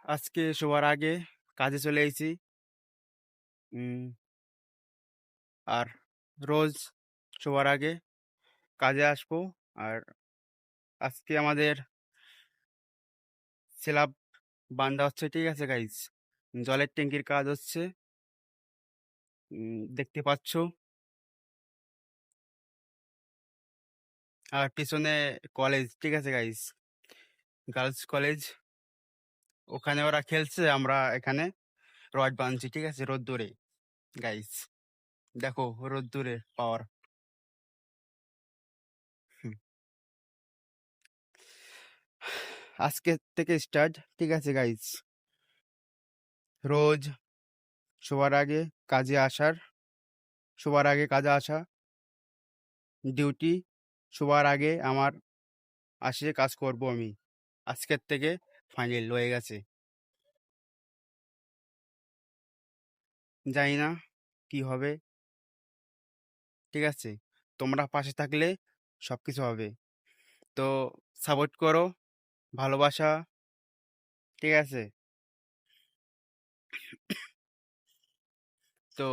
আজকে শোবার আগে কাজে চলে এসেছি। উম, আর রোজ শোবার আগে কাজে আসবো। আর আজকে আমাদের স্ল্যাব বান্ধা হচ্ছে, ঠিক আছে গাইস। জলের ট্যাঙ্কির কাজ হচ্ছে, দেখতে পাচ্ছ। আর পিছনে কলেজ, ঠিক আছে গাইস, গার্লস কলেজ। ওখানে ওরা খেলছে, আমরা এখানে রড বাঁধছি, ঠিক আছে, রোদ্দুরে গাইস। দেখো রোদ্দুরে পাওয়ার। আজকে থেকে স্টার্ট, ঠিক আছে গাইস। রোজ শোবার আগে কাজে আসার, শোবার আগে কাজে আসা ডিউটি। শোবার আগে আমার আসে কাজ করব আমি। আজকের থেকে ফাইনাল হয়ে গেছে। জানি না কি হবে, ঠিক আছে। তোমরা পাশে থাকলে সব কিছু হবে। তো সাপোর্ট করো, ভালোবাসা, ঠিক আছে। তো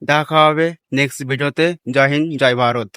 দেখা হবে নেক্সট ভিডিওতে। জয় হিন্দ, জয় ভারত।